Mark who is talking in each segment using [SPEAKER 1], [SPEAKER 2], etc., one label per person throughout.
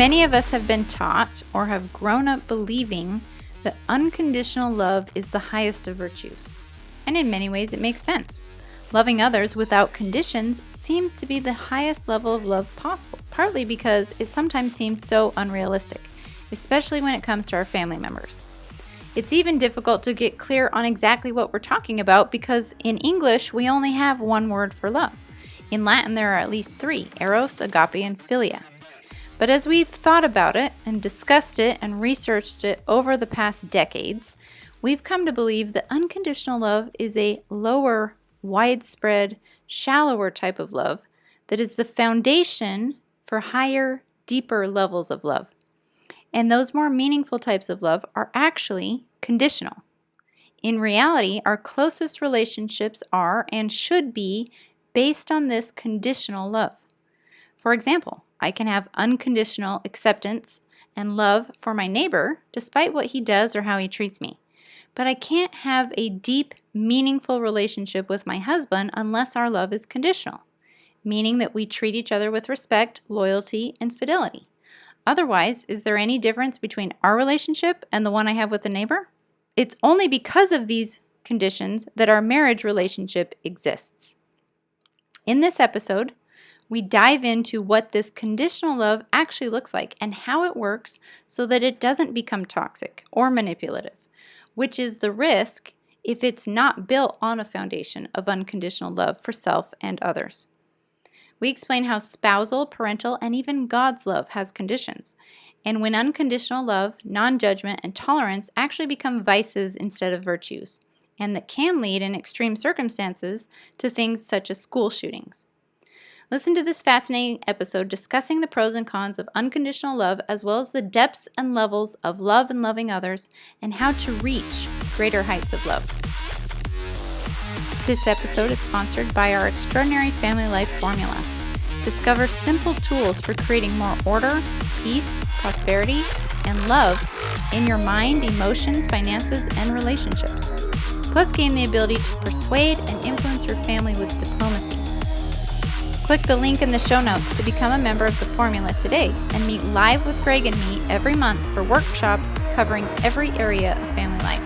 [SPEAKER 1] Many of us have been taught or have grown up believing that unconditional love is the highest of virtues. And in many ways, it makes sense. Loving others without conditions seems to be the highest level of love possible, partly because it sometimes seems so unrealistic, especially when it comes to our family members. It's even difficult to get clear on exactly what we're talking about because in English, we only have one word for love. In Latin, there are at least three: Eros, Agape, and Philia. But as we've thought about it and discussed it and researched it over the past decades, we've come to believe that unconditional love is a lower, widespread, shallower type of love that is the foundation for higher, deeper levels of love. And those more meaningful types of love are actually conditional. In reality, our closest relationships are and should be based on this conditional love. For example, I can have unconditional acceptance and love for my neighbor despite what he does or how he treats me. But I can't have a deep, meaningful relationship with my husband unless our love is conditional, meaning that we treat each other with respect, loyalty, and fidelity. Otherwise, is there any difference between our relationship and the one I have with a neighbor? It's only because of these conditions that our marriage relationship exists. In this episode, we dive into what this conditional love actually looks like and how it works so that it doesn't become toxic or manipulative, which is the risk if it's not built on a foundation of unconditional love for self and others. We explain how spousal, parental, and even God's love has conditions, and when unconditional love, non-judgment, and tolerance actually become vices instead of virtues, and that can lead in extreme circumstances to things such as school shootings. Listen to this fascinating episode discussing the pros and cons of unconditional love, as well as the depths and levels of love and loving others, and how to reach greater heights of love. This episode is sponsored by our Extraordinary Family Life Formula. Discover simple tools for creating more order, peace, prosperity, and love in your mind, emotions, finances, and relationships. Plus, gain the ability to persuade and influence your family with diplomacy. Click the link in the show notes to become a member of the Formula today and meet live with Greg and me every month for workshops covering every area of family life.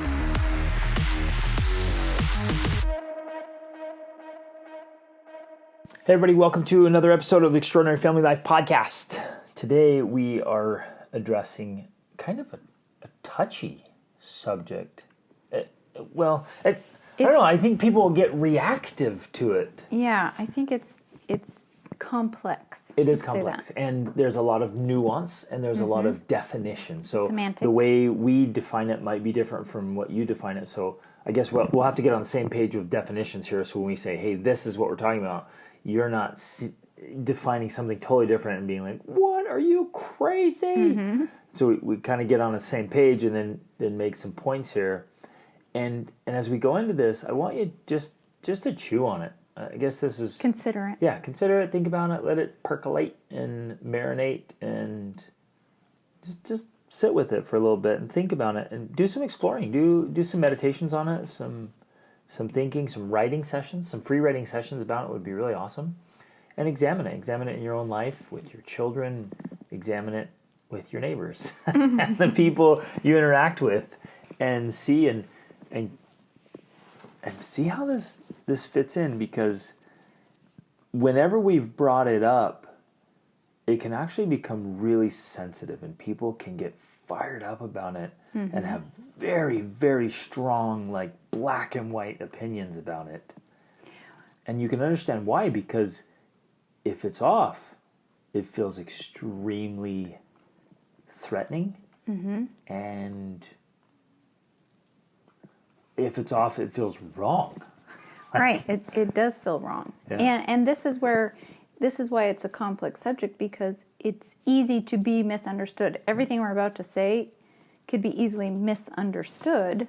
[SPEAKER 2] Hey everybody, welcome to another episode of the Extraordinary Family Life Podcast. Today we are addressing kind of a touchy subject. I don't know, I think people will get reactive to it.
[SPEAKER 1] Yeah, I think it's complex.
[SPEAKER 2] It is complex, and there's a lot of nuance, and there's a lot of definition. So
[SPEAKER 1] Semantics.
[SPEAKER 2] The way we define it might be different from what you define it. So I guess we'll have to get on the same page with definitions here. So when we say, hey, this is what we're talking about, you're not defining something totally different and being like, what, are you crazy? Mm-hmm. So we kind of get on the same page and then make some points here. And as we go into this, I want you just to chew on it. I guess this is...
[SPEAKER 1] Consider it.
[SPEAKER 2] Yeah, consider it, think about it, let it percolate and marinate, and just sit with it for a little bit and think about it and do some exploring. Do some meditations on it, some thinking, some writing sessions, some free writing sessions about it would be really awesome. And examine it. Examine it in your own life, with your children. Examine it with your neighbors and the people you interact with, and see and see how this fits in, because whenever we've brought it up, it can actually become really sensitive and people can get fired up about it and have very, very strong, like black and white opinions about it. And you can understand why, because if it's off, it feels extremely threatening. And if it's off, it feels wrong.
[SPEAKER 1] Right, it does feel wrong. Yeah. And this is why it's a complex subject, because it's easy to be misunderstood. Everything we're about to say could be easily misunderstood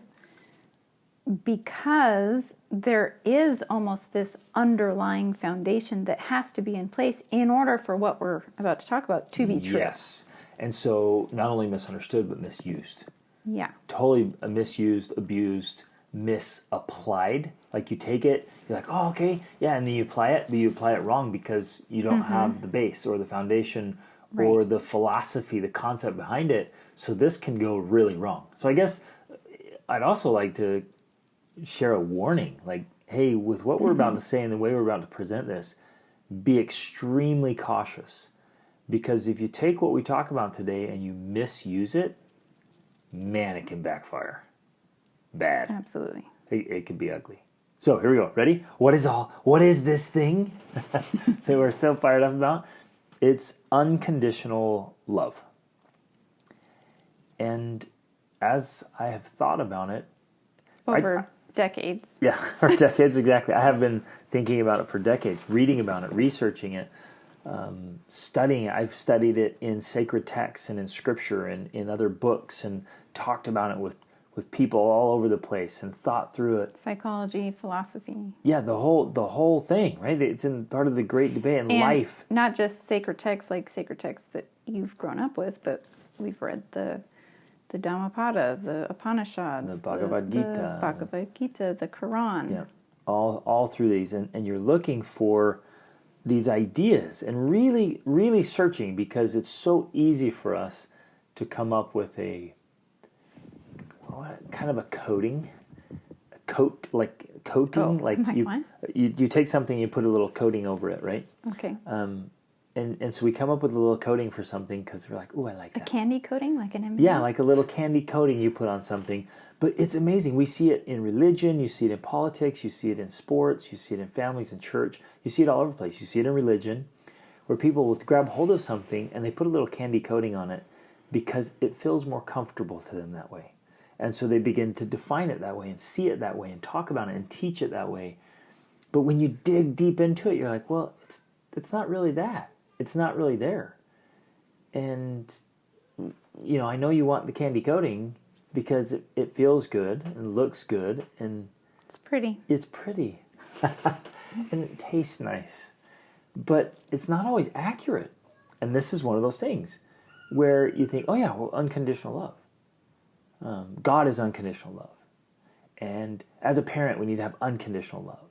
[SPEAKER 1] because there is almost this underlying foundation that has to be in place in order for what we're about to talk about to be true.
[SPEAKER 2] Yes. And so not only misunderstood, but misused.
[SPEAKER 1] Yeah.
[SPEAKER 2] Totally misused, abused, misapplied. Like you take it, you're like, oh, okay, yeah, and then you apply it, but you apply it wrong because you don't have the base or the foundation or the philosophy, the concept behind it. So this can go really wrong. So I guess I'd also like to share a warning. Like, hey, with what we're about to say and the way we're about to present this, be extremely cautious. Because if you take what we talk about today and you misuse it, man, it can backfire. Bad.
[SPEAKER 1] Absolutely.
[SPEAKER 2] It can be ugly. So here we go. Ready? What is this thing that we're so fired up about? It's unconditional love. And as I have thought about it,
[SPEAKER 1] Over decades.
[SPEAKER 2] Yeah, for decades, exactly. I have been thinking about it for decades, reading about it, researching it, studying it. I've studied it in sacred texts and in scripture and in other books and talked about it with people all over the place and thought through it.
[SPEAKER 1] Psychology, philosophy.
[SPEAKER 2] Yeah, the whole thing, right? It's in part of the great debate in life.
[SPEAKER 1] Not just sacred texts like sacred texts that you've grown up with, but we've read the Dhammapada, the Upanishads,
[SPEAKER 2] the Bhagavad Gita,
[SPEAKER 1] the Quran.
[SPEAKER 2] Yeah, all through these, and you're looking for these ideas and really, really searching, because it's so easy for us to come up with a kind of a coating, coating, like you take something, you put a little coating over it, right?
[SPEAKER 1] Okay.
[SPEAKER 2] And so we come up with a little coating for something because we're like, ooh, I like that.
[SPEAKER 1] A candy coating, like an M&M?
[SPEAKER 2] Yeah, like a little candy coating you put on something. But it's amazing. We see it in religion, you see it in politics, you see it in sports, you see it in families and church, you see it all over the place. You see it in religion, where people will grab hold of something and they put a little candy coating on it because it feels more comfortable to them that way. And so they begin to define it that way and see it that way and talk about it and teach it that way. But when you dig deep into it, you're like, well, it's not really that. It's not really there. And, I know you want the candy coating because it feels good and looks good and
[SPEAKER 1] it's pretty.
[SPEAKER 2] It's pretty. And it tastes nice. But it's not always accurate. And this is one of those things where you think, oh yeah, well, unconditional love. God is unconditional love. And as a parent, we need to have unconditional love.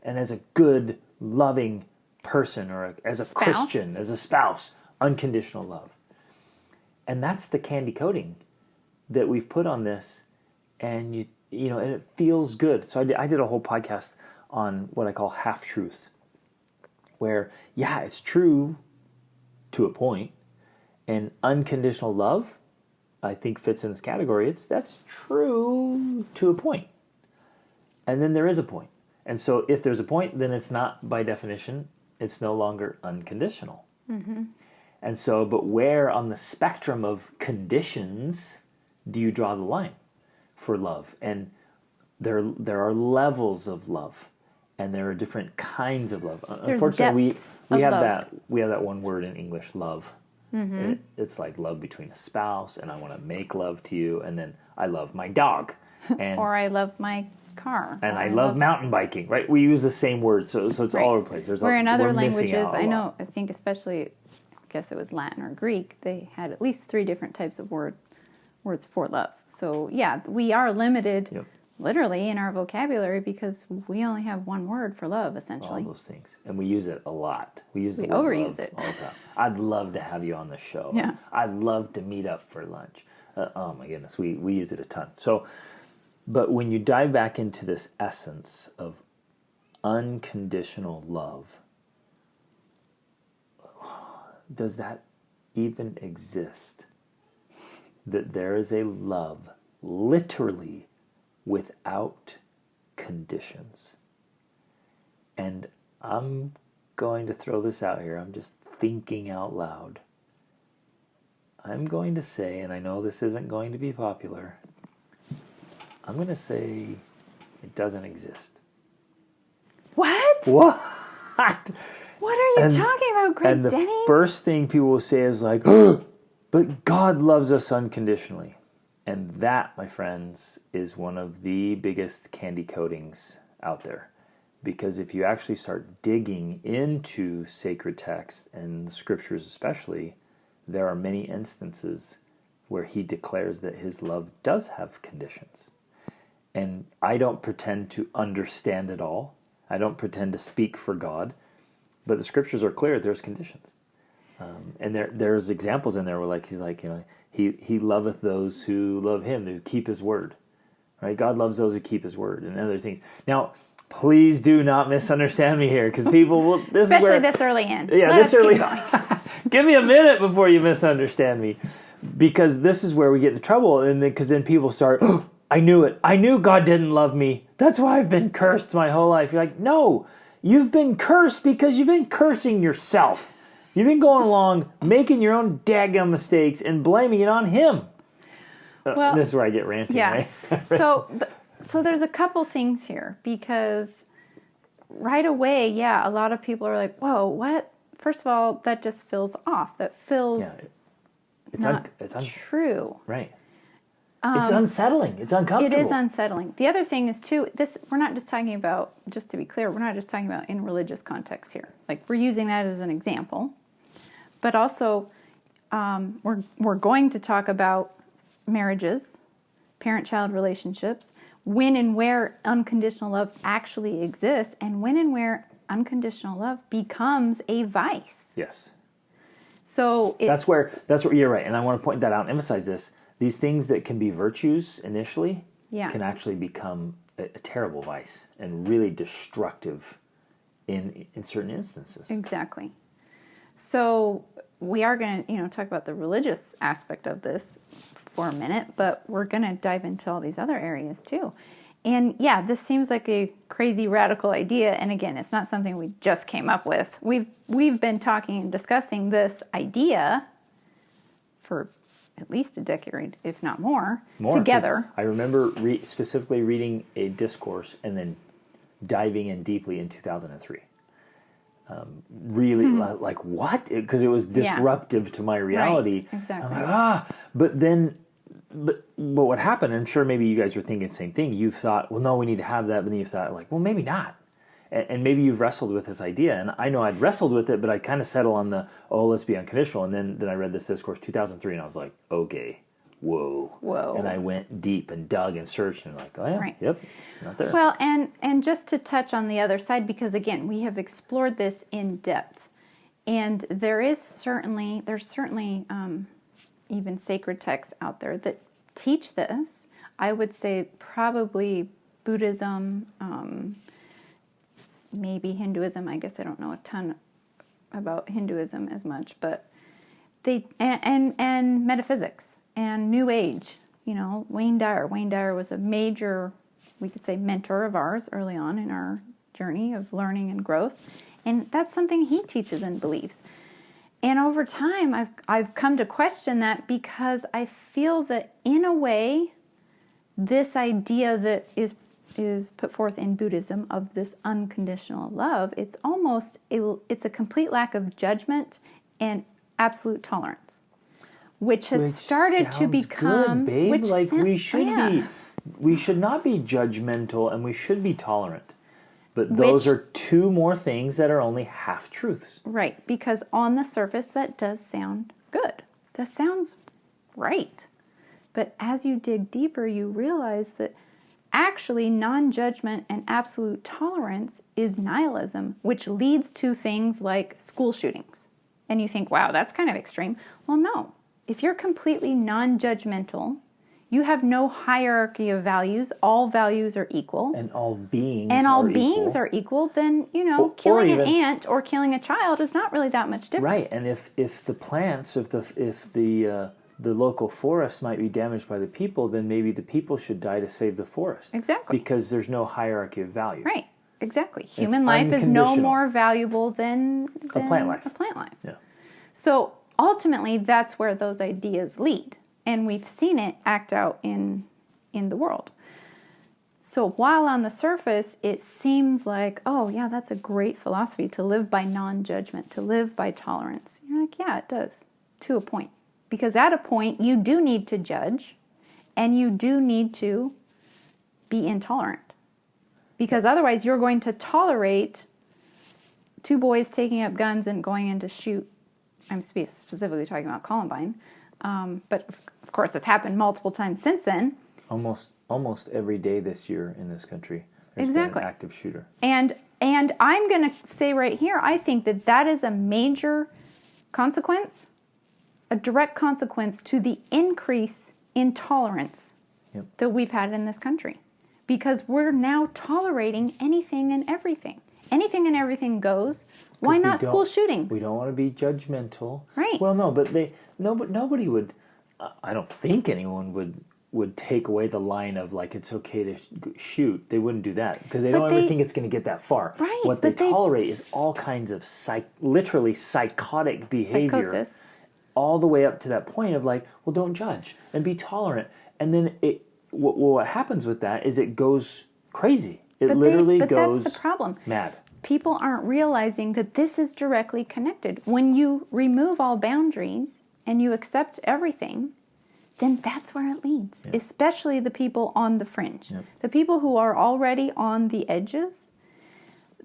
[SPEAKER 2] And as a good, loving person, or as a Christian, as a spouse, unconditional love. And that's the candy coating that we've put on this, and and it feels good. So I did a whole podcast on what I call half-truths, where, yeah, it's true to a point, and unconditional love, I think, fits in this category. That's true to a point. And then there is a point. And so if there's a point, then it's not, by definition, it's no longer unconditional. Mm-hmm. And so, but where on the spectrum of conditions do you draw the line for love? And there are levels of love, and there are different kinds of love.
[SPEAKER 1] There's
[SPEAKER 2] unfortunately, we have
[SPEAKER 1] love.
[SPEAKER 2] we have that one word in English, love.
[SPEAKER 1] Mm-hmm.
[SPEAKER 2] It's like love between a spouse, and I want to make love to you, and then I love my dog, and
[SPEAKER 1] or I love my car,
[SPEAKER 2] and I love mountain biking. Right? We use the same word, so it's
[SPEAKER 1] right.
[SPEAKER 2] all over the place.
[SPEAKER 1] Where in other languages, I think especially, I guess it was Latin or Greek, they had at least 3 different types of words for love. So yeah, we are limited. Yep. Literally in our vocabulary, because we only have one word for love, essentially.
[SPEAKER 2] All those things. And we use it a lot. We
[SPEAKER 1] overuse it
[SPEAKER 2] all the time. I'd love to have you on the show.
[SPEAKER 1] Yeah.
[SPEAKER 2] I'd love to meet up for lunch. Oh my goodness, we use it a ton. So, but when you dive back into this essence of unconditional love, does that even exist? That there is a love, literally, without conditions. And I'm going to throw this out here. I'm just thinking out loud. I'm going to say, and I know this isn't going to be popular, I'm going to say it doesn't exist.
[SPEAKER 1] What?
[SPEAKER 2] What?
[SPEAKER 1] What are you talking about, Greg
[SPEAKER 2] And the
[SPEAKER 1] Denny?
[SPEAKER 2] first thing people will say is like, oh, but God loves us unconditionally. And that, my friends, is one of the biggest candy coatings out there. Because if you actually start digging into sacred text and the scriptures especially, there are many instances where he declares that his love does have conditions. And I don't pretend to understand it all. I don't pretend to speak for God. But the scriptures are clear, there's conditions. And there's examples in there where like he's like, he loveth those who love him, who keep his word. Right? God loves those who keep his word and other things. Now, please do not misunderstand me here, because people will.
[SPEAKER 1] Especially this early in.
[SPEAKER 2] Yeah, this early. Give me a minute before you misunderstand me, because this is where we get into trouble, and because then people start. Oh, I knew it. I knew God didn't love me. That's why I've been cursed my whole life. You're like, no, you've been cursed because you've been cursing yourself. You've been going along making your own daggum mistakes and blaming it on Him.
[SPEAKER 1] Well,
[SPEAKER 2] this is where I get ranty,
[SPEAKER 1] yeah.
[SPEAKER 2] right?
[SPEAKER 1] So there's a couple things here, because right away, a lot of people are like, whoa, what? First of all, that just feels off. That feels
[SPEAKER 2] it's
[SPEAKER 1] not true.
[SPEAKER 2] Right. It's unsettling. It's uncomfortable.
[SPEAKER 1] It is unsettling. The other thing is, too, we're not just talking about, just to be clear, we're not just talking about in religious context here. Like, we're using that as an example. But also, we're going to talk about marriages, parent-child relationships, when and where unconditional love actually exists, and when and where unconditional love becomes a vice.
[SPEAKER 2] Yes.
[SPEAKER 1] So
[SPEAKER 2] that's where you're right, and I want to point that out and emphasize this. These things that can be virtues initially can actually become a terrible vice and really destructive in certain instances.
[SPEAKER 1] Exactly. So we are going to talk about the religious aspect of this for a minute, but we're going to dive into all these other areas too. And this seems like a crazy radical idea. And again, it's not something we just came up with. We've been talking and discussing this idea for at least a decade, if not more together.
[SPEAKER 2] I remember specifically reading a discourse and then diving in deeply in 2003. Really, like, what? Because it was disruptive to my reality.
[SPEAKER 1] Right, exactly.
[SPEAKER 2] I'm like, But what happened, and sure, maybe you guys were thinking the same thing. You've thought, well, no, we need to have that. But then you thought, like, well, maybe not. And maybe you've wrestled with this idea. And I know I'd wrestled with it, but I kind of settle on let's be unconditional. And then I read this discourse, 2003, and I was like, okay, whoa. And I went deep and dug and searched, and like, oh, yeah, yep, it's not there.
[SPEAKER 1] Well, and just to touch on the other side, because, again, we have explored this in depth. And there's certainly even sacred texts out there that teach this. I would say probably Buddhism, maybe Hinduism. I guess I don't know a ton about Hinduism as much, but and metaphysics and New Age. Wayne Dyer. Wayne Dyer was a major, we could say, mentor of ours early on in our journey of learning and growth, and that's something he teaches and believes. And over time, I've come to question that, because I feel that in a way, this idea that is put forth in Buddhism of this unconditional love, it's a complete lack of judgment and absolute tolerance, which has started to become.
[SPEAKER 2] Good, babe. We should not be judgmental, and we should be tolerant. But those are two more things that are only half-truths.
[SPEAKER 1] Right, because on the surface, that does sound good. That sounds right. But as you dig deeper, you realize that actually non-judgment and absolute tolerance is nihilism, which leads to things like school shootings. And you think, wow, that's kind of extreme. Well, no. If you're completely non-judgmental, you have no hierarchy of values. All values are equal.
[SPEAKER 2] And all beings
[SPEAKER 1] are equal. Then, killing an ant or killing a child is not really that much different.
[SPEAKER 2] Right. And if the plants, if the local forest might be damaged by the people, then maybe the people should die to save the forest.
[SPEAKER 1] Exactly.
[SPEAKER 2] Because there's no hierarchy of value.
[SPEAKER 1] Right. Exactly. Human life is no more valuable than
[SPEAKER 2] a plant life.
[SPEAKER 1] Yeah. So ultimately, that's where those ideas lead. And we've seen it act out in the world. So while on the surface, it seems like, oh, yeah, that's a great philosophy to live by non-judgment, to live by tolerance. You're like, yeah, it does, to a point. Because at a point, you do need to judge, and you do need to be intolerant. Because otherwise, you're going to tolerate two boys taking up guns and going in to shoot. I'm specifically talking about Columbine. But of course, it's happened multiple times since then.
[SPEAKER 2] Almost every day this year in this country, there's been an active shooter.
[SPEAKER 1] And I'm going to say right here, I think that is a major consequence, a direct consequence to the increase in tolerance that we've had in this country. Because we're now tolerating anything and everything. Anything and everything goes. Why not school shootings?
[SPEAKER 2] We don't want to be judgmental.
[SPEAKER 1] Right.
[SPEAKER 2] Well, no, but nobody would, I don't think anyone would take away the line of like it's okay to shoot. They wouldn't do that because they don't ever think it's going to get that far.
[SPEAKER 1] Right.
[SPEAKER 2] What they tolerate is all kinds of literally psychotic behavior.
[SPEAKER 1] Psychosis.
[SPEAKER 2] All the way up to that point of like, well, don't judge and be tolerant. And then what happens with that is it goes crazy. It literally goes
[SPEAKER 1] that's the problem.
[SPEAKER 2] Mad.
[SPEAKER 1] People aren't realizing that this is directly connected. When you remove all boundaries and you accept everything, then that's where it leads. Yeah. Especially the people on the fringe. Yep. The people who are already on the edges.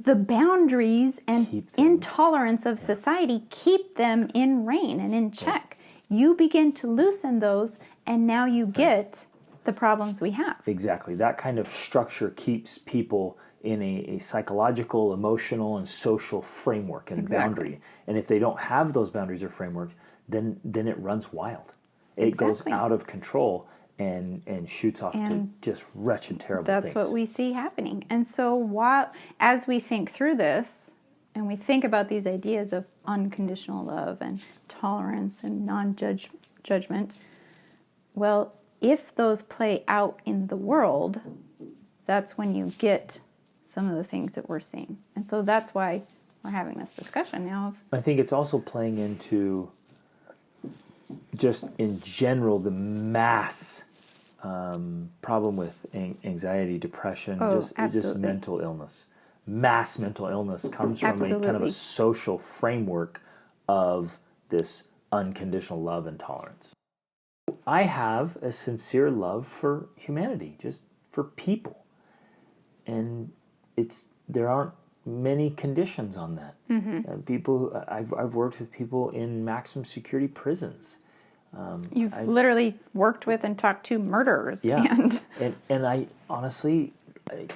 [SPEAKER 1] The boundaries and intolerance of society keep them in rein and in check. You begin to loosen those, and now you get the problems we have.
[SPEAKER 2] Exactly. That kind of structure keeps people in a psychological, emotional, and social framework and boundary. And if they don't have those boundaries or frameworks, then it runs wild. It goes out of control and shoots off to just wretched, terrible things.
[SPEAKER 1] That's what we see happening. And so as we think through this, and we think about these ideas of unconditional love and tolerance and non-judgment, well, if those play out in the world, that's when you get some of the things that we're seeing. And so that's why we're having this discussion now.
[SPEAKER 2] I think it's also playing into just in general the mass problem with anxiety, depression, just mental illness. Mass mental illness comes from a kind of a social framework of this unconditional love and tolerance. I have a sincere love for humanity, just for people. And there aren't many conditions on that. Mm-hmm. People, I've worked with people in maximum security prisons.
[SPEAKER 1] You've literally worked with and talked to murderers.
[SPEAKER 2] Yeah, and I honestly,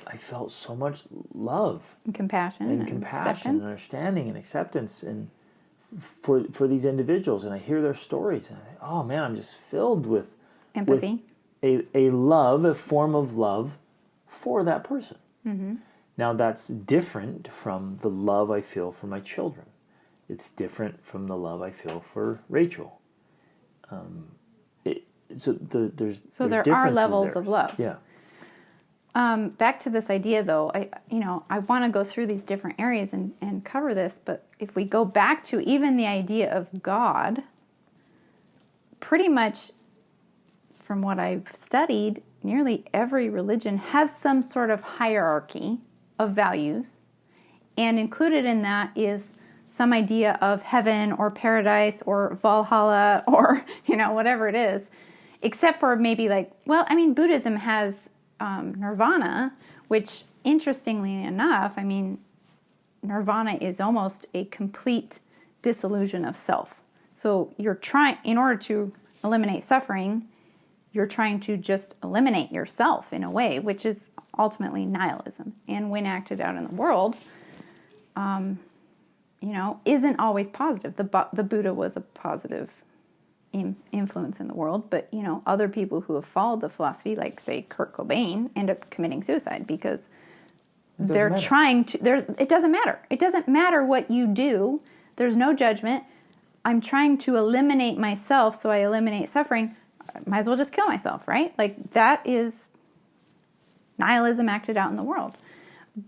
[SPEAKER 2] I felt so much love
[SPEAKER 1] and compassion
[SPEAKER 2] and understanding and acceptance and for these individuals. And I hear their stories, and I think, oh man, I'm just filled with
[SPEAKER 1] empathy,
[SPEAKER 2] with a love, a form of love for that person. Mm-hmm. Now that's different from the love I feel for my children. It's different from the love I feel for Rachel. There
[SPEAKER 1] are levels of love.
[SPEAKER 2] Yeah.
[SPEAKER 1] Back to this idea, though, I want to go through these different areas and cover this, but if we go back to even the idea of God, pretty much from what I've studied, nearly every religion has some sort of hierarchy of values, and included in that is some idea of heaven or paradise or Valhalla or, whatever it is, except for maybe Buddhism has nirvana, which interestingly enough, nirvana is almost a complete dissolution of self. So in order to eliminate suffering, you're trying to just eliminate yourself in a way, which is ultimately nihilism. And when acted out in the world, isn't always positive. The Buddha was a positive influence in the world, but other people who have followed the philosophy, like say Kurt Cobain, end up committing suicide because they're trying to. It doesn't matter. It doesn't matter what you do. There's no judgment. I'm trying to eliminate myself, so I eliminate suffering. Might as well just kill myself, right? Like that is nihilism acted out in the world.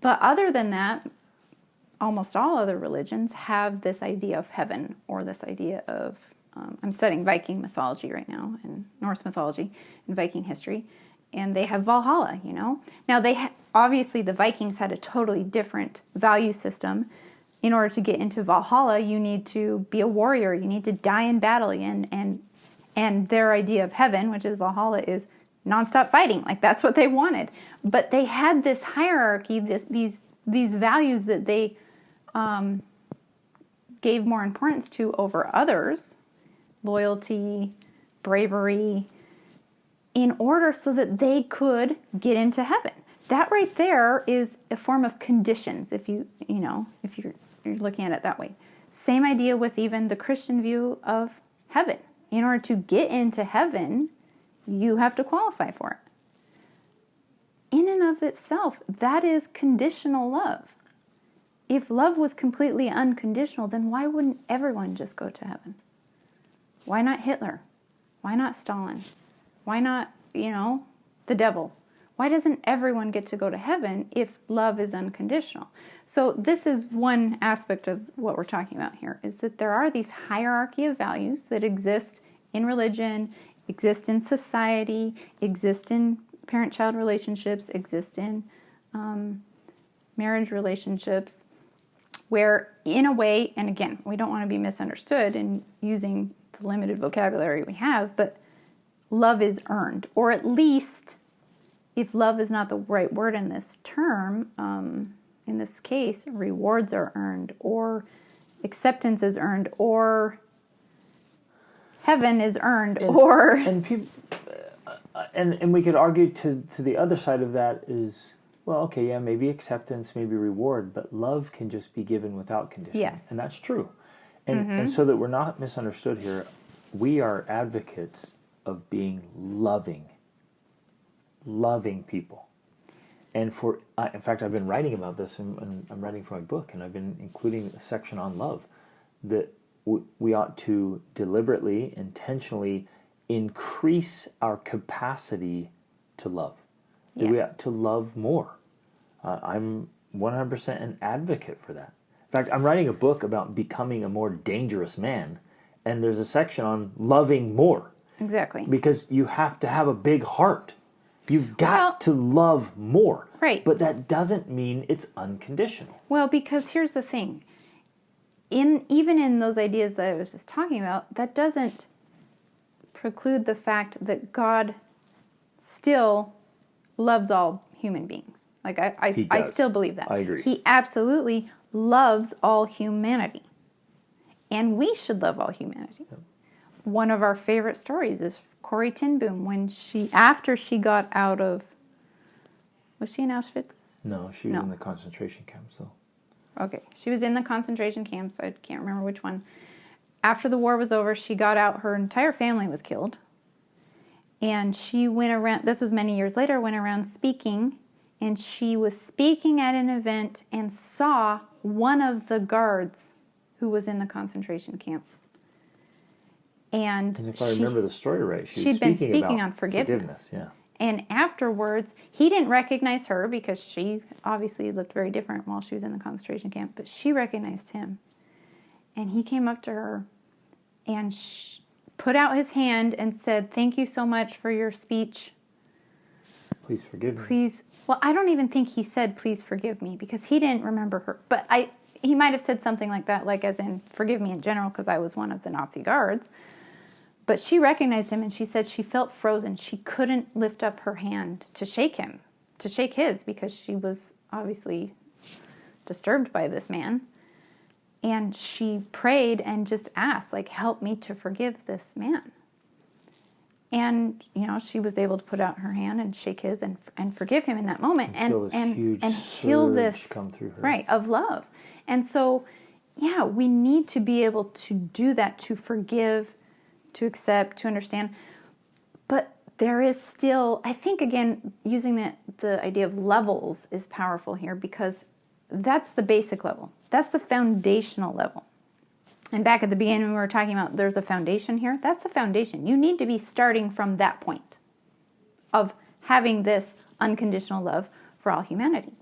[SPEAKER 1] But other than that, almost all other religions have this idea of heaven or this idea of, I'm studying Viking mythology right now and Norse mythology and Viking history, and they have Valhalla, Now obviously the Vikings had a totally different value system. In order to get into Valhalla, you need to be a warrior, you need to die in battle, and their idea of heaven, which is Valhalla, is nonstop fighting. Like that's what they wanted. But they had this hierarchy, these values that they gave more importance to over others, loyalty, bravery, in order so that they could get into heaven. That right there is a form of conditions, if you're looking at it that way. Same idea with even the Christian view of heaven. In order to get into heaven, you have to qualify for it. In and of itself, that is conditional love. If love was completely unconditional, then why wouldn't everyone just go to heaven? Why not Hitler? Why not Stalin? Why not, the devil? Why doesn't everyone get to go to heaven if love is unconditional? So this is one aspect of what we're talking about here, is that there are these hierarchy of values that exist in religion, exist in society, exist in parent-child relationships, exist in marriage relationships, where in a way, and again, we don't want to be misunderstood in using the limited vocabulary we have, but love is earned, or at least, if love is not the right word in this term, in this case, rewards are earned, or acceptance is earned, or heaven is earned,
[SPEAKER 2] and people, and we could argue to the other side of that is, well, okay, yeah, maybe acceptance, maybe reward, but love can just be given without condition.
[SPEAKER 1] Yes.
[SPEAKER 2] And that's true. And so that we're not misunderstood here, we are advocates of being loving people. And in fact, I've been writing about this, and I'm writing for my book, and I've been including a section on love, that we ought to deliberately, intentionally increase our capacity to love. That we ought to love more. I'm 100% an advocate for that. In fact, I'm writing a book about becoming a more dangerous man, and there's a section on loving more.
[SPEAKER 1] Exactly.
[SPEAKER 2] Because you have to have a big heart. You've got to love more.
[SPEAKER 1] Right.
[SPEAKER 2] But that doesn't mean it's unconditional.
[SPEAKER 1] Well, because here's the thing. Even in those ideas that I was just talking about, that doesn't preclude the fact that God still loves all human beings. Like, I still believe that.
[SPEAKER 2] I agree.
[SPEAKER 1] He absolutely loves all humanity. And we should love all humanity. Yep. One of our favorite stories is Corrie ten Boom, when after she got out of, was she in Auschwitz?
[SPEAKER 2] No, she was in the concentration camps, though.
[SPEAKER 1] Okay, she was in the concentration camps. I can't remember which one. After the war was over, she got out. Her entire family was killed. And she went around, this was many years later, went around speaking. And she was speaking at an event and saw one of the guards who was in the concentration camp. And
[SPEAKER 2] if I remember the story right,
[SPEAKER 1] she'd been speaking on forgiveness.
[SPEAKER 2] Yeah.
[SPEAKER 1] And afterwards, he didn't recognize her because she obviously looked very different while she was in the concentration camp, but she recognized him. And he came up to her and put out his hand and said, "Thank you so much for your speech.
[SPEAKER 2] Please forgive me."
[SPEAKER 1] Please. Well, I don't even think he said, "Please forgive me," because he didn't remember her. But he might have said something like that, like as in, "Forgive me in general because I was one of the Nazi guards." But she recognized him, and she said she felt frozen. She couldn't lift up her hand to shake him, to shake his, because she was obviously disturbed by this man. And she prayed and just asked, like, "Help me to forgive this man." And, she was able to put out her hand and shake his and forgive him in that moment. And heal this,
[SPEAKER 2] come through her.
[SPEAKER 1] Right, of love. And so, yeah, we need to be able to do that, to forgive, to accept, to understand. But there is still, I think, again, using the idea of levels is powerful here, because that's the basic level. That's the foundational level. And back at the beginning, when we were talking about there's a foundation here, that's the foundation. You need to be starting from that point of having this unconditional love for all humanity.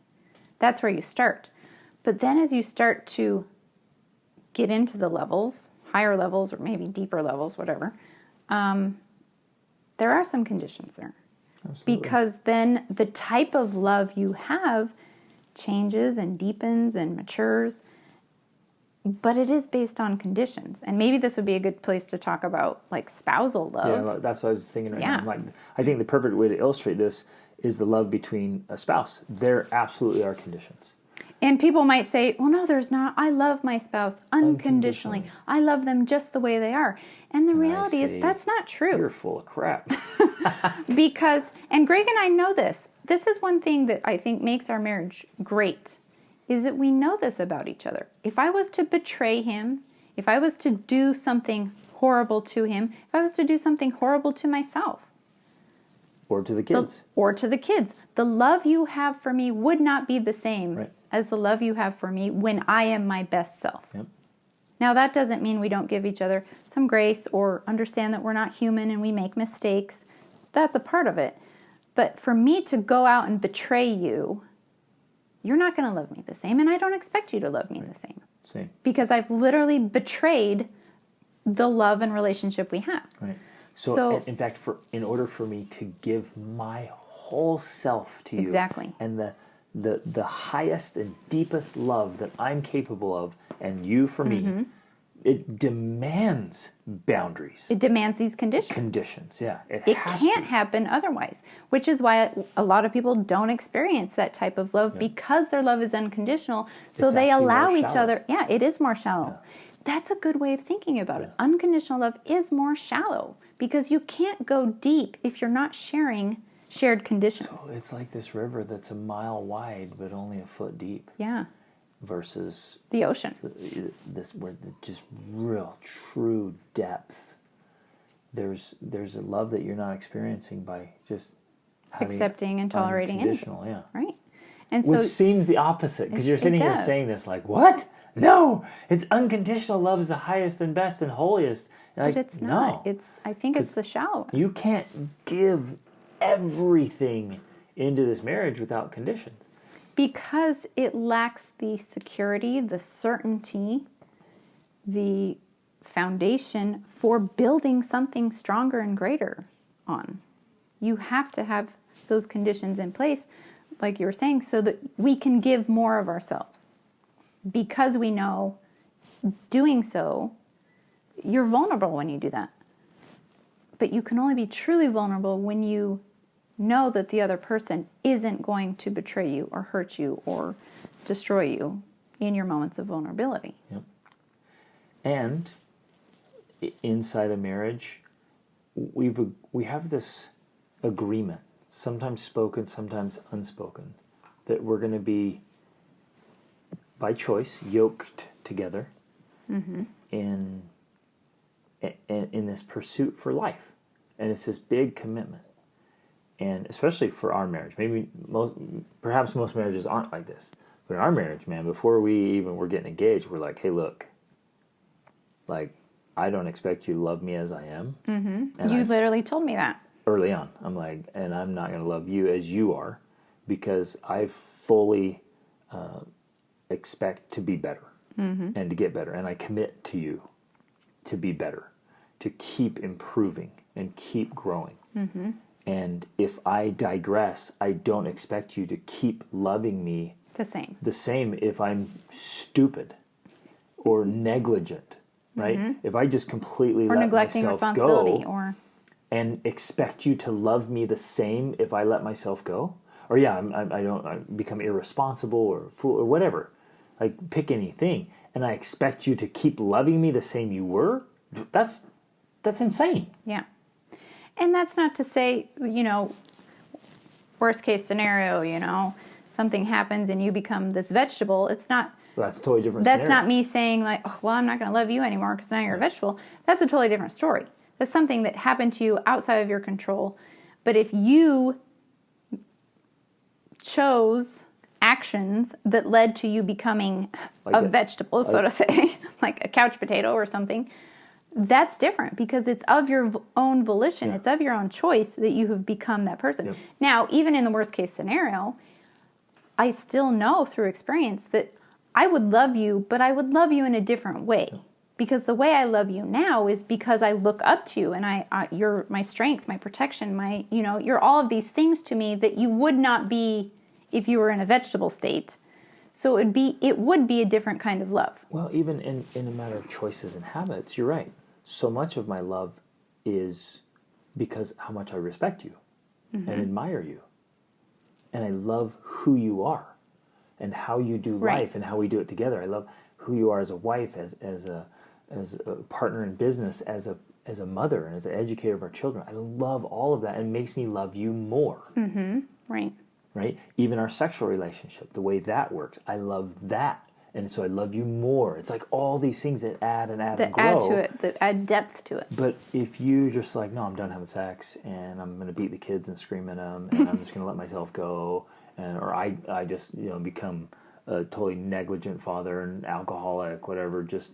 [SPEAKER 1] That's where you start. But then as you start to get into the levels, higher levels or maybe deeper levels, whatever, there are some conditions there. Absolutely. Because then the type of love you have changes and deepens and matures, but it is based on conditions. And maybe this would be a good place to talk about, like, spousal love.
[SPEAKER 2] Yeah, that's what I was thinking right now. I think the perfect way to illustrate this is the love between a spouse. There absolutely are conditions.
[SPEAKER 1] And people might say, well, no, there's not. I love my spouse unconditionally. I love them just the way they are. And the reality is that's not true.
[SPEAKER 2] You're full of crap.
[SPEAKER 1] Because, and Greg and I know this is one thing that I think makes our marriage great, is that we know this about each other. If I was to betray him, if I was to do something horrible to him, if I was to do something horrible to myself,
[SPEAKER 2] or to the kids,
[SPEAKER 1] the love you have for me would not be the same
[SPEAKER 2] right,
[SPEAKER 1] as the love you have for me when I am my best self.
[SPEAKER 2] Yep.
[SPEAKER 1] Now, that doesn't mean we don't give each other some grace or understand that we're not human and we make mistakes. That's a part of it. But for me to go out and betray you, you're not going to love me the same, and I don't expect you to love me
[SPEAKER 2] right,
[SPEAKER 1] the same.
[SPEAKER 2] Same.
[SPEAKER 1] Because I've literally betrayed the love and relationship we have.
[SPEAKER 2] Right. So in fact, in order for me to give my whole self to you,
[SPEAKER 1] exactly,
[SPEAKER 2] and the highest and deepest love that I'm capable of, and you for me, it demands boundaries.
[SPEAKER 1] It demands these conditions.
[SPEAKER 2] Conditions, yeah. It
[SPEAKER 1] can't happen otherwise, which is why a lot of people don't experience that type of love, because their love is unconditional. So
[SPEAKER 2] It's
[SPEAKER 1] they
[SPEAKER 2] actually
[SPEAKER 1] allow
[SPEAKER 2] more
[SPEAKER 1] each
[SPEAKER 2] shallow.
[SPEAKER 1] other. Yeah, it is more shallow.
[SPEAKER 2] Yeah.
[SPEAKER 1] That's a good way of thinking about it. Unconditional love is more shallow because you can't go deep if you're not sharing shared conditions.
[SPEAKER 2] So it's like this river that's a mile wide but only a foot deep.
[SPEAKER 1] Yeah.
[SPEAKER 2] Versus
[SPEAKER 1] the ocean.
[SPEAKER 2] This where just real true depth. There's a love that you're not experiencing by just
[SPEAKER 1] accepting and tolerating
[SPEAKER 2] unconditional,
[SPEAKER 1] anything.
[SPEAKER 2] yeah.
[SPEAKER 1] Right. And
[SPEAKER 2] Which
[SPEAKER 1] so
[SPEAKER 2] seems the opposite, because you're sitting here
[SPEAKER 1] does.
[SPEAKER 2] saying this like, what? No, it's unconditional love is the highest and best and holiest. And
[SPEAKER 1] but it's not. I think it's the shallowest.
[SPEAKER 2] You can't give everything into this marriage without conditions.
[SPEAKER 1] Because it lacks the security, the certainty, the foundation for building something stronger and greater on. You have to have those conditions in place, like you were saying, so that we can give more of ourselves. Because we know doing so, you're vulnerable when you do that. But you can only be truly vulnerable when you know that the other person isn't going to betray you or hurt you or destroy you in your moments of vulnerability.
[SPEAKER 2] Yep. And inside a marriage, we have this agreement, sometimes spoken, sometimes unspoken, that we're going to be, by choice, yoked together in this pursuit for life. And it's this big commitment. And especially for our marriage, perhaps most marriages aren't like this. But in our marriage, man, before we even were getting engaged, we're like, hey, look, like, I don't expect you to love me as I am. And
[SPEAKER 1] You literally told me that.
[SPEAKER 2] Early on, I'm like, and I'm not going to love you as you are, because I fully expect to be better and to get better. And I commit to you to be better, to keep improving and keep growing. And if I digress, I don't expect you to keep loving me the same if I'm stupid or negligent, right? If I just completely let
[SPEAKER 1] neglecting
[SPEAKER 2] myself
[SPEAKER 1] responsibility
[SPEAKER 2] go and expect you to love me the same if I let myself go, or I become irresponsible or fool or whatever, like pick anything, and I expect you to keep loving me the same you were, that's insane.
[SPEAKER 1] Yeah. And that's not to say, worst case scenario, something happens and you become this vegetable. It's not.
[SPEAKER 2] Well, that's a totally different
[SPEAKER 1] That's
[SPEAKER 2] scenario.
[SPEAKER 1] not me saying like, oh, well, I'm not going to love you anymore because now you're a vegetable. That's a totally different story. That's something that happened to you outside of your control. But if you chose actions that led to you becoming a vegetable, so to say, like a couch potato or something, that's different because it's of your own volition. Yeah. It's of your own choice that you have become that person. Yep. Now, even in the worst case scenario, I still know through experience that I would love you, but I would love you in a different way. Yep. Because the way I love you now is because I look up to you and you're my strength, my protection, you're all of these things to me that you would not be if you were in a vegetable state. So it would be a different kind of love.
[SPEAKER 2] Well, even in a matter of choices and habits, you're right. So much of my love is because how much I respect you and admire you. And I love who you are and how you do life and how we do it together. I love who you are as a wife, as a partner in business, as a mother, and as an educator of our children. I love all of that, and it makes me love you more.
[SPEAKER 1] Right.
[SPEAKER 2] right? Even our sexual relationship, the way that works, I love that. And so I love you more. It's like all these things that add and add and grow.
[SPEAKER 1] Add to it, that add depth to it.
[SPEAKER 2] But if you just like, no, I'm done having sex, and I'm going to beat the kids and scream at them, and I'm just going to let myself go, or I just become a totally negligent father and alcoholic, whatever, just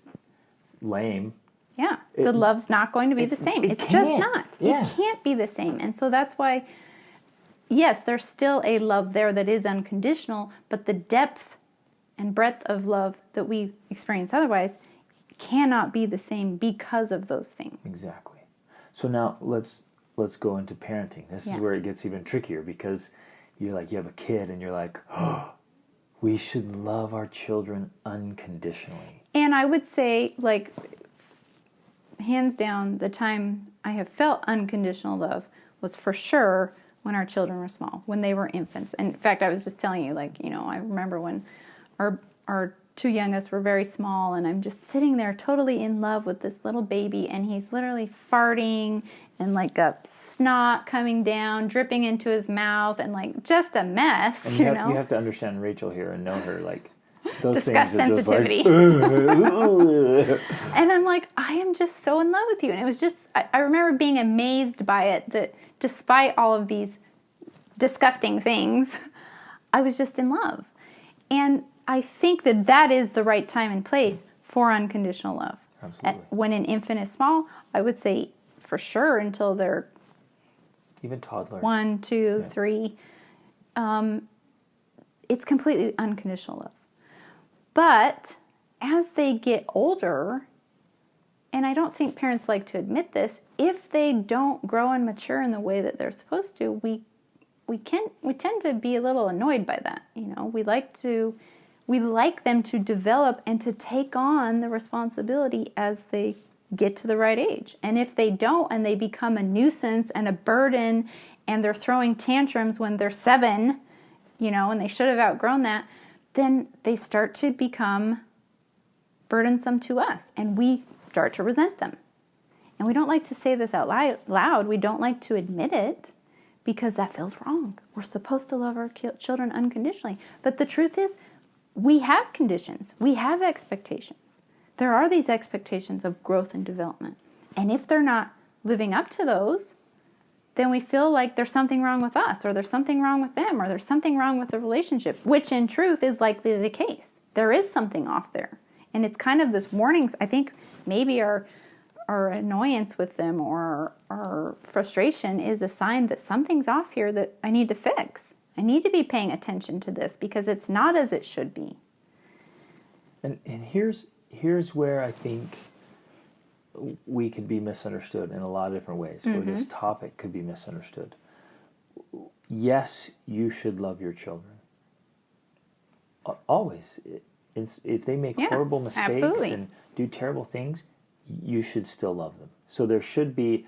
[SPEAKER 2] lame.
[SPEAKER 1] Yeah, the love's not going to be the same. It's just not.
[SPEAKER 2] Yeah.
[SPEAKER 1] It can't be the same. And so that's why, yes, there's still a love there that is unconditional, but the depth and breadth of love that we experience otherwise cannot be the same because of those things.
[SPEAKER 2] Exactly. So now let's go into parenting. This is where it gets even trickier, because you have a kid and you're like, oh, we should love our children unconditionally.
[SPEAKER 1] And I would say, like, hands down, the time I have felt unconditional love was for sure when our children were small, when they were infants. And in fact, I was just telling you, like, I remember when our two youngest were very small, and I'm just sitting there totally in love with this little baby, and he's literally farting and like a snot coming down, dripping into his mouth, and like just a mess.
[SPEAKER 2] And you have to understand Rachel here and know her, like, those
[SPEAKER 1] discuss
[SPEAKER 2] things are
[SPEAKER 1] sensitivity.
[SPEAKER 2] Just like,
[SPEAKER 1] and I'm like, I am just so in love with you. And it was just, I remember being amazed by it, that despite all of these disgusting things, I was just in love. And I think that is the right time and place for unconditional love.
[SPEAKER 2] Absolutely.
[SPEAKER 1] When an infant is small, I would say for sure until they're
[SPEAKER 2] even toddlers,
[SPEAKER 1] 1, 2, 3, it's completely unconditional love. But as they get older, and I don't think parents like to admit this, if they don't grow and mature in the way that they're supposed to, we tend to be a little annoyed by that. We like them to develop and to take on the responsibility as they get to the right age. And if they don't, and they become a nuisance and a burden, and they're throwing tantrums when they're 7, and they should have outgrown that, then they start to become burdensome to us, and we start to resent them. And we don't like to say this out loud. We don't like to admit it, because that feels wrong. We're supposed to love our children unconditionally. But the truth is, we have conditions. We have expectations. There are these expectations of growth and development. And if they're not living up to those, then we feel like there's something wrong with us, or there's something wrong with them, or there's something wrong with the relationship, which in truth is likely the case. There is something off there. And it's kind of this warning. I think maybe our annoyance with them or our frustration is a sign that something's off here that I need to fix. I need to be paying attention to this, because it's not as it should be.
[SPEAKER 2] And here's where I think we could be misunderstood in a lot of different ways, or this topic could be misunderstood. Yes, you should love your children. Always. If they make horrible mistakes and do terrible things, you should still love them. So there should be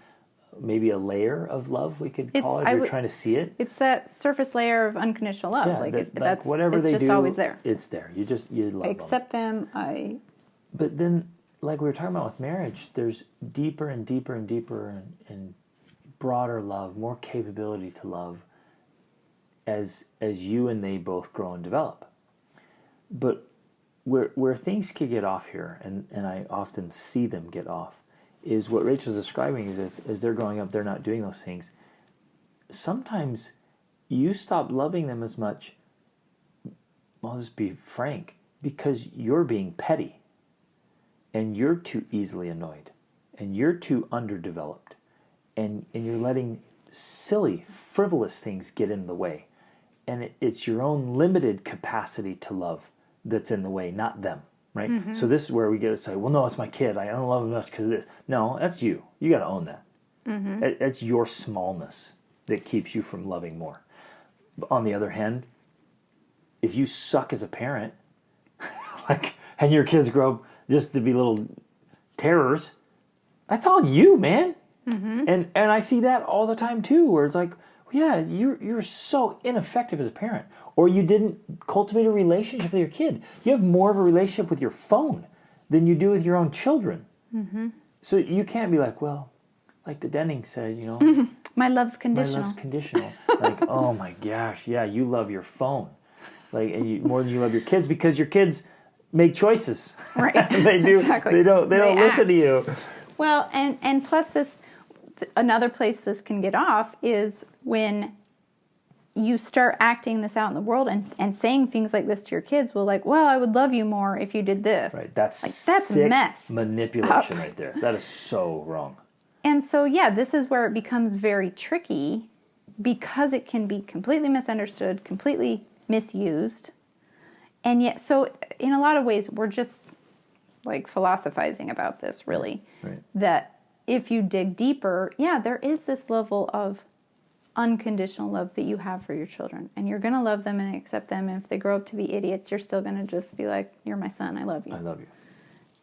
[SPEAKER 2] maybe a layer of love, we could call it, if you're trying to see it.
[SPEAKER 1] It's that surface layer of unconditional love.
[SPEAKER 2] Yeah,
[SPEAKER 1] that's
[SPEAKER 2] whatever
[SPEAKER 1] it's
[SPEAKER 2] they
[SPEAKER 1] just
[SPEAKER 2] do,
[SPEAKER 1] always there.
[SPEAKER 2] It's there. You love them.
[SPEAKER 1] I accept them.
[SPEAKER 2] But then, like we were talking about with marriage, there's deeper and deeper and deeper and broader love, more capability to love as you and they both grow and develop. But where things could get off here, and I often see them get off, is what Rachel's describing is as they're growing up, they're not doing those things. Sometimes you stop loving them as much, I'll just be frank, because you're being petty, and you're too easily annoyed, and you're too underdeveloped, and you're letting silly, frivolous things get in the way. And it's your own limited capacity to love that's in the way, not them. Right? Mm-hmm. So this is where we get to say, well, no, it's my kid. I don't love him much because of this. No, that's you. You got to own that. Mm-hmm. That's your smallness that keeps you from loving more. On the other hand, if you suck as a parent, and your kids grow up just to be little terrors, that's on you, man. Mm-hmm. And I see that all the time too, where it's like, yeah, you're so ineffective as a parent, or you didn't cultivate a relationship with your kid. You have more of a relationship with your phone than you do with your own children. Mm-hmm. So you can't be like, well, like the Denning said, you know,
[SPEAKER 1] My love's
[SPEAKER 2] my
[SPEAKER 1] conditional.
[SPEAKER 2] love's conditional. Like, oh my gosh, yeah, you love your phone, like, and more than you love your kids, because your kids make choices.
[SPEAKER 1] Right.
[SPEAKER 2] They do.
[SPEAKER 1] Exactly.
[SPEAKER 2] They don't listen to you.
[SPEAKER 1] Well, and plus another place this can get off is when you start acting this out in the world and saying things like this to your kids. Well, like, well, I would love you more if you did this.
[SPEAKER 2] Right. That's
[SPEAKER 1] like, that's
[SPEAKER 2] sick
[SPEAKER 1] messed
[SPEAKER 2] manipulation
[SPEAKER 1] up.
[SPEAKER 2] right there. That is so wrong.
[SPEAKER 1] And so, yeah, this is where it becomes very tricky, because it can be completely misunderstood, completely misused. And yet, so in a lot of ways, we're just like philosophizing about this, really.
[SPEAKER 2] Right.
[SPEAKER 1] That if you dig deeper, yeah, there is this level of unconditional love that you have for your children. And you're going to love them and accept them. And if they grow up to be idiots, you're still going to just be like, you're my son, I love you.
[SPEAKER 2] I love you.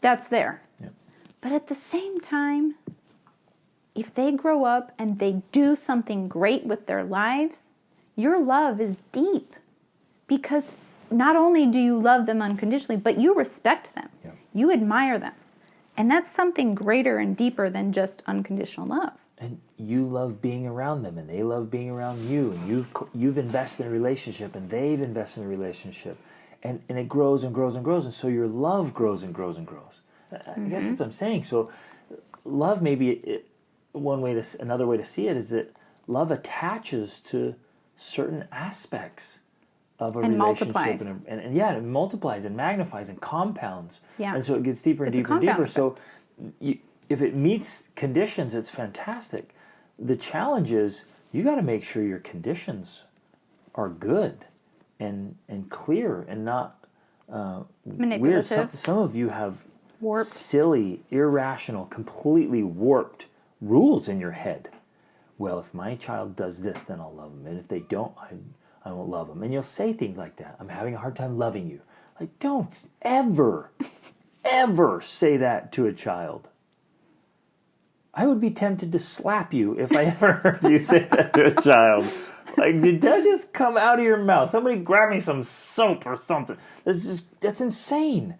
[SPEAKER 1] That's there.
[SPEAKER 2] Yep.
[SPEAKER 1] But at the same time, if they grow up and they do something great with their lives, your love is deep. Because not only do you love them unconditionally, but you respect them.
[SPEAKER 2] Yep.
[SPEAKER 1] You admire them. And that's something greater and deeper than just unconditional love.
[SPEAKER 2] And you love being around them, and they love being around you. And you've invested in a relationship, and they've invested in a relationship. And it grows and grows and grows. And so your love grows and grows and grows. I guess that's what I'm saying. So love, maybe another way to see it is that love attaches to certain aspects of a relationship.
[SPEAKER 1] Multiplies.
[SPEAKER 2] And yeah, it multiplies and magnifies and compounds.
[SPEAKER 1] Yeah.
[SPEAKER 2] And so it gets deeper and
[SPEAKER 1] It's a
[SPEAKER 2] deeper and deeper.
[SPEAKER 1] compound
[SPEAKER 2] So if it meets conditions, it's fantastic. The challenge is you got to make sure your conditions are good and clear and not weird.
[SPEAKER 1] Manipulative.
[SPEAKER 2] Some of you have
[SPEAKER 1] Warped.
[SPEAKER 2] silly, irrational, completely warped rules in your head. Well, if my child does this, then I'll love them. And if they don't, I won't love them. And you'll say things like that. I'm having a hard time loving you. Like, don't ever, ever say that to a child. I would be tempted to slap you if I ever heard you say that to a child. Like, did that just come out of your mouth? Somebody grab me some soap or something. That's insane.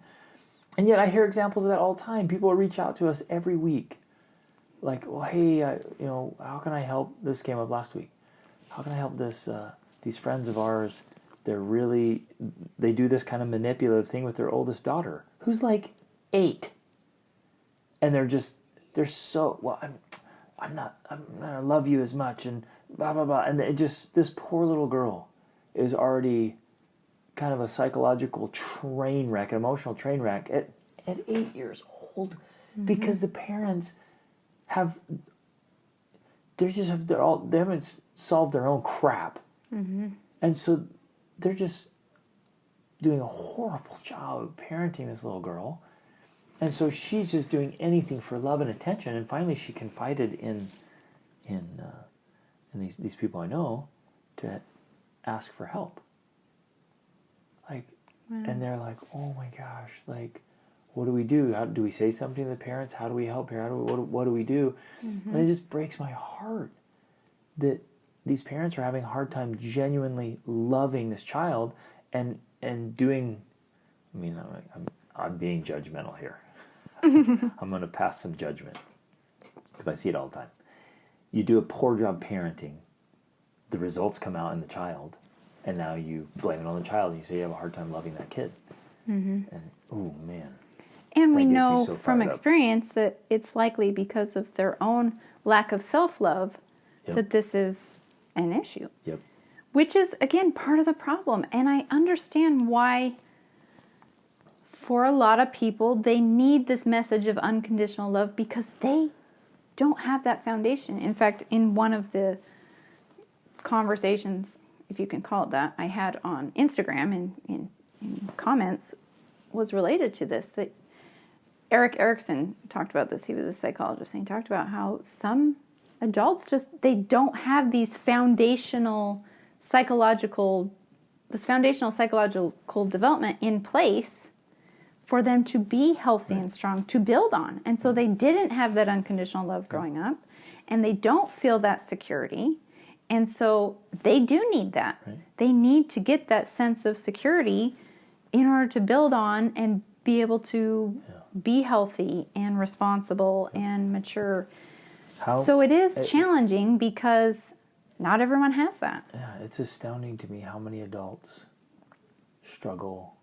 [SPEAKER 2] And yet I hear examples of that all the time. People reach out to us every week. Like, well, hey, how can I help? This came up last week. How can I help these friends of ours? They do this kind of manipulative thing with their oldest daughter, who's like 8. And they're so, well, I'm not gonna love you as much, and blah, blah, blah. And this poor little girl is already kind of a psychological train wreck, an emotional train wreck at 8 years old, because the parents they haven't solved their own crap. And so they're just doing a horrible job of parenting this little girl. And so she's just doing anything for love and attention. And finally she confided in these people I know to ask for help. Like, and they're like, oh my gosh, like, what do we do? How do we say something to the parents? How do we help here? What do we do? And it just breaks my heart that these parents are having a hard time genuinely loving this child and doing. I mean, I'm being judgmental here. I'm going to pass some judgment because I see it all the time. You do a poor job parenting, the results come out in the child, and now you blame it on the child, and you say you have a hard time loving that kid. And oh man.
[SPEAKER 1] And we
[SPEAKER 2] That gets me
[SPEAKER 1] know
[SPEAKER 2] so
[SPEAKER 1] from
[SPEAKER 2] fired up.
[SPEAKER 1] experience that it's likely because of their own lack of self-love that this is an issue.
[SPEAKER 2] Yep.
[SPEAKER 1] Which is, again, part of the problem. And I understand why, for a lot of people, they need this message of unconditional love because they don't have that foundation. In fact, in one of the conversations, if you can call it that, I had on Instagram and in comments was related to this, that Erik Erikson talked about this. He was a psychologist, and he talked about how some adults they don't have these foundational psychological development in place for them to be healthy and strong, to build on. And so they didn't have that unconditional love growing up, and they don't feel that security. And so they do need that. Right. They need to get that sense of security in order to build on and be able to be healthy and responsible and mature. So it is challenging because not everyone has that.
[SPEAKER 2] Yeah, it's astounding to me how many adults struggle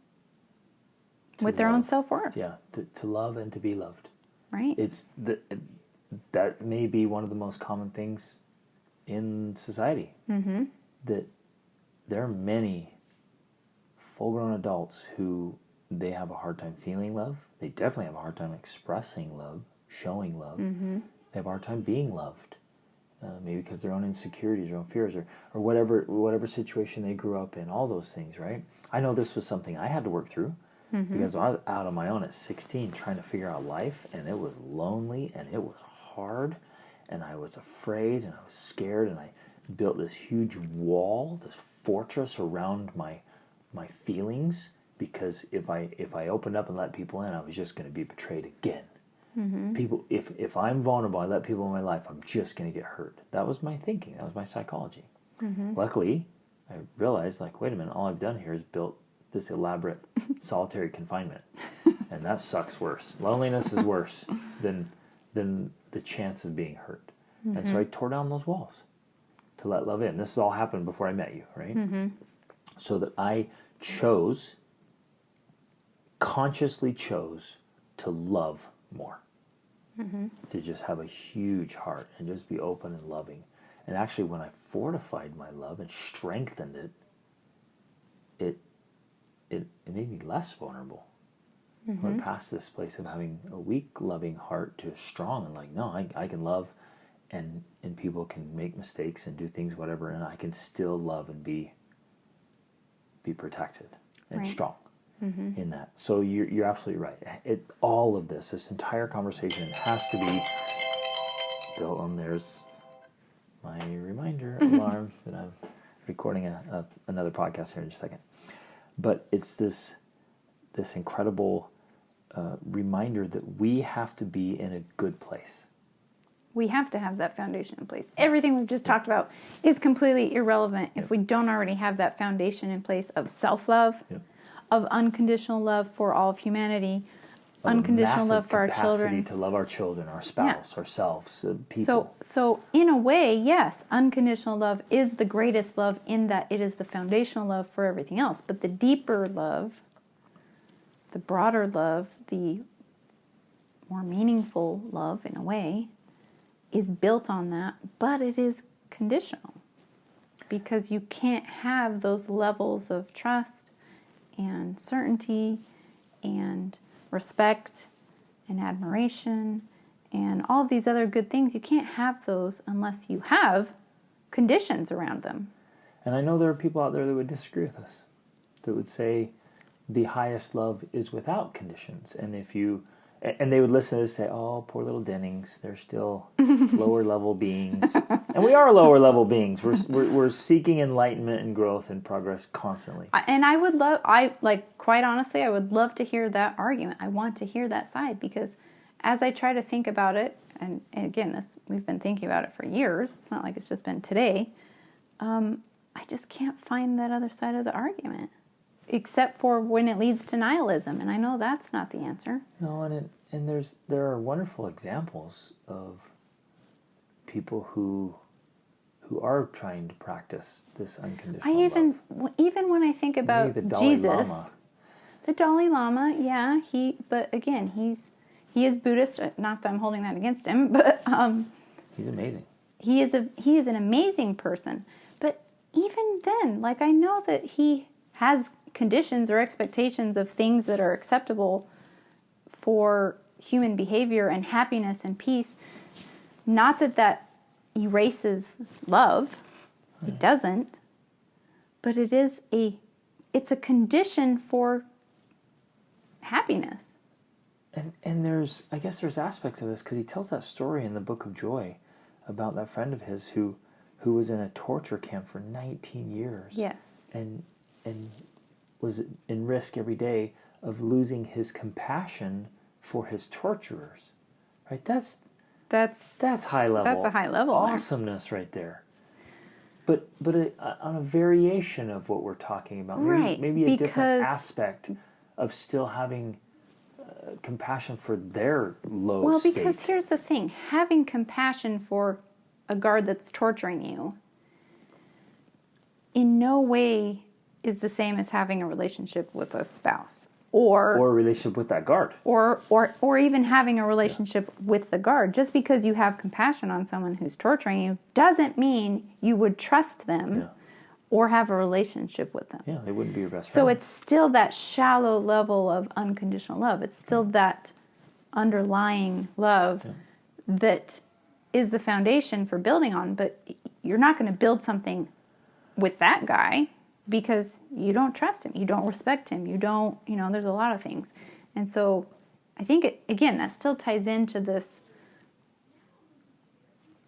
[SPEAKER 1] with their own self-worth.
[SPEAKER 2] Yeah, to love and to be loved.
[SPEAKER 1] Right.
[SPEAKER 2] That may be one of the most common things in society.
[SPEAKER 1] Mm-hmm.
[SPEAKER 2] That there are many full-grown adults who they have a hard time feeling love. They definitely have a hard time expressing love, showing love.
[SPEAKER 1] Mm-hmm.
[SPEAKER 2] They have a hard time being loved. Maybe because their own insecurities, their own fears, or whatever situation they grew up in, all those things, right? I know this was something I had to work through because I was out on my own at 16 trying to figure out life, and it was lonely, and it was hard, and I was afraid, and I was scared, and I built this huge wall, this fortress around my feelings, because if I opened up and let people in, I was just going to be betrayed again.
[SPEAKER 1] Mm-hmm.
[SPEAKER 2] People, if I'm vulnerable, I let people in my life, I'm just going to get hurt. That was my thinking. That was my psychology.
[SPEAKER 1] Mm-hmm.
[SPEAKER 2] Luckily, I realized, wait a minute, all I've done here is built this elaborate solitary confinement, and that sucks worse. Loneliness is worse than the chance of being hurt. Mm-hmm. And so I tore down those walls to let love in. This has all happened before I met you, right?
[SPEAKER 1] Mm-hmm.
[SPEAKER 2] So that I consciously chose to love more.
[SPEAKER 1] Mm-hmm.
[SPEAKER 2] To just have a huge heart and just be open and loving. And actually, when I fortified my love and strengthened it made me less vulnerable. Mm-hmm. I went past this place of having a weak, loving heart to a strong, and no, I can love, and people can make mistakes and do things, whatever, and I can still love and be protected and strong. Mm-hmm. In that. So you're absolutely right. All of this entire conversation has to be built on. There's my reminder alarm that I'm recording another podcast here in just a second. But it's this incredible reminder that we have to be in a good place.
[SPEAKER 1] We have to have that foundation in place. Everything we've just talked about is completely irrelevant if we don't already have that foundation in place of self-love, of unconditional love for all of humanity, unconditional love for our children.
[SPEAKER 2] To love our children, our spouse, ourselves, people.
[SPEAKER 1] So in a way, yes, unconditional love is the greatest love in that it is the foundational love for everything else. But the deeper love, the broader love, the more meaningful love in a way, is built on that, but it is conditional. Because you can't have those levels of trust and certainty and respect and admiration and all of these other good things. You can't have those unless you have conditions around them.
[SPEAKER 2] And I know there are people out there that would disagree with us, that would say the highest love is without conditions. And they would listen to this and say, oh, poor little Dennings, they're still lower level beings. And we are lower level beings. We're seeking enlightenment and growth and progress constantly.
[SPEAKER 1] And quite honestly, I would love to hear that argument. I want to hear that side, because as I try to think about it, and again, we've been thinking about it for years. It's not like it's just been today. I just can't find that other side of the argument. Except for when it leads to nihilism, and I know that's not the answer.
[SPEAKER 2] No, and there are wonderful examples of people who are trying to practice this unconditional love.
[SPEAKER 1] Even when I think about
[SPEAKER 2] Maybe the Dalai
[SPEAKER 1] Jesus,
[SPEAKER 2] Lama.
[SPEAKER 1] The Dalai Lama, yeah, but again, he is Buddhist. Not that I'm holding that against him, but
[SPEAKER 2] he's amazing.
[SPEAKER 1] He is an amazing person. But even then, I know that he has conditions or expectations of things that are acceptable for human behavior and happiness and peace. Not that erases love. It doesn't. But it's a condition for happiness.
[SPEAKER 2] And there's aspects of this, because he tells that story in the Book of Joy about that friend of his who was in a torture camp for 19 years.
[SPEAKER 1] Yes.
[SPEAKER 2] And was in risk every day of losing his compassion for his torturers. Right? That's high level.
[SPEAKER 1] That's a high level.
[SPEAKER 2] Awesomeness right there. But on a variation of what we're talking about. Maybe a different aspect of still having compassion for their low
[SPEAKER 1] Well,
[SPEAKER 2] state.
[SPEAKER 1] because here's the thing. Having compassion for a guard that's torturing you in no way is the same as having a relationship with a spouse. Or
[SPEAKER 2] a relationship with that guard.
[SPEAKER 1] Or even having a relationship with the guard. Just because you have compassion on someone who's torturing you doesn't mean you would trust them or have a relationship with them.
[SPEAKER 2] Yeah, they wouldn't be your best friend.
[SPEAKER 1] So it's still that shallow level of unconditional love. It's still that underlying love that is the foundation for building on. But you're not going to build something with that guy because you don't trust him, you don't respect him, you don't, there's a lot of things. And so I think, that still ties into this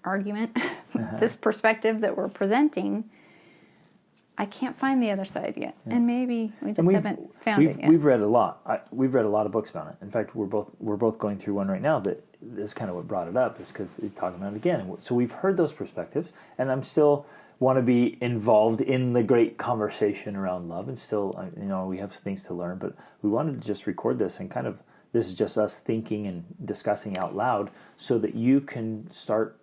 [SPEAKER 1] argument, this perspective that we're presenting. I can't find the other side yet. Yeah. And maybe we just haven't found it yet.
[SPEAKER 2] We've read a lot. We've read a lot of books about it. In fact, we're both going through one right now that is kind of what brought it up, is because he's talking about it again. So we've heard those perspectives, and I'm still want to be involved in the great conversation around love, and still, we have things to learn, but we wanted to just record this and kind of, this is just us thinking and discussing out loud so that you can start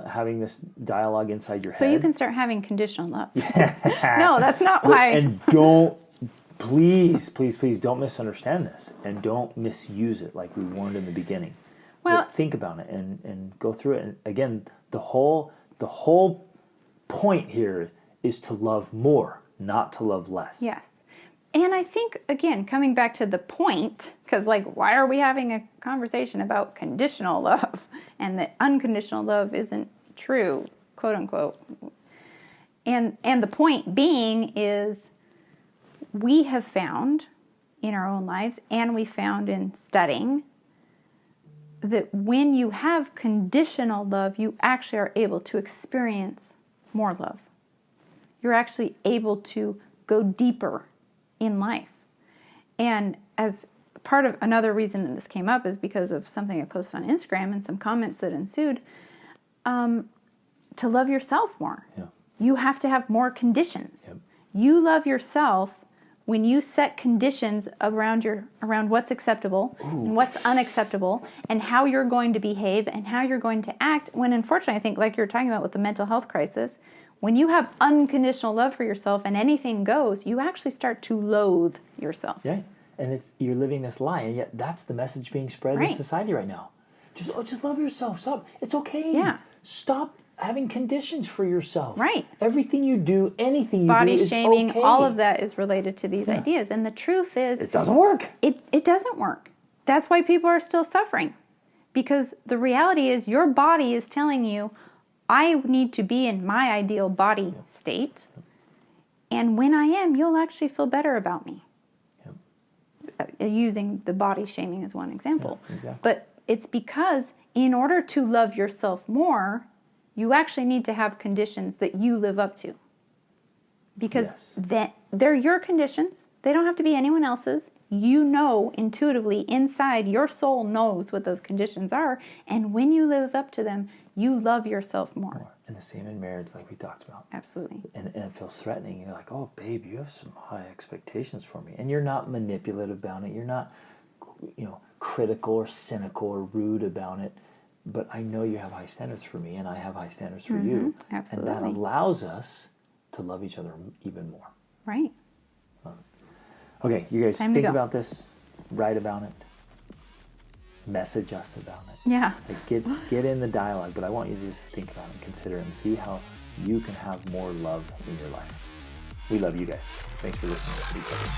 [SPEAKER 2] having this dialogue inside your head.
[SPEAKER 1] So you can start having conditional love. No, that's not why.
[SPEAKER 2] And please don't misunderstand this, and don't misuse it like we warned in the beginning.
[SPEAKER 1] Well,
[SPEAKER 2] but think about it and go through it. And again, the whole point here is to love more, not to love less.
[SPEAKER 1] Yes. And I think, again, coming back to the point, because why are we having a conversation about conditional love and that unconditional love isn't true, quote unquote. And the point being is we have found in our own lives, and we found in studying, that when you have conditional love, you actually are able to experience more love. You're actually able to go deeper in life. And as part of another reason that this came up is because of something I posted on Instagram and some comments that ensued, to love yourself more. Yeah. You have to have more conditions. Yep. You love yourself when you set conditions around what's acceptable and what's unacceptable and how you're going to behave and how you're going to act. When unfortunately, I think like you're talking about with the mental health crisis, when you have unconditional love for yourself and anything goes, you actually start to loathe yourself.
[SPEAKER 2] Yeah, and you're living this lie, and yet that's the message being spread in society right now. Just love yourself. Stop. It's okay.
[SPEAKER 1] Yeah.
[SPEAKER 2] Stop having conditions for yourself.
[SPEAKER 1] Right.
[SPEAKER 2] Everything you do, anything you
[SPEAKER 1] Body
[SPEAKER 2] do is
[SPEAKER 1] shaming,
[SPEAKER 2] okay.
[SPEAKER 1] all of that is related to these ideas. And the truth is,
[SPEAKER 2] it doesn't work.
[SPEAKER 1] It doesn't work. That's why people are still suffering. Because the reality is your body is telling you, I need to be in my ideal body state. And when I am, you'll actually feel better about me. Using the body shaming as one example.
[SPEAKER 2] Yeah, exactly.
[SPEAKER 1] But it's because in order to love yourself more, you actually need to have conditions that you live up to. Because they're your conditions. They don't have to be anyone else's. You know intuitively inside, your soul knows what those conditions are. And when you live up to them, you love yourself more.
[SPEAKER 2] And the same in marriage, like we talked about.
[SPEAKER 1] Absolutely.
[SPEAKER 2] And it feels threatening. You're like, oh, babe, you have some high expectations for me. And you're not manipulative about it. You're not, critical or cynical or rude about it. But I know you have high standards for me, and I have high standards for you.
[SPEAKER 1] Absolutely.
[SPEAKER 2] And that allows us to love each other even more.
[SPEAKER 1] Right.
[SPEAKER 2] Okay, you guys think about this, write about it, message us about it.
[SPEAKER 1] Yeah.
[SPEAKER 2] Get in the dialogue, but I want you to just think about it and consider it and see how you can have more love in your life. We love you guys. Thanks for listening to each other.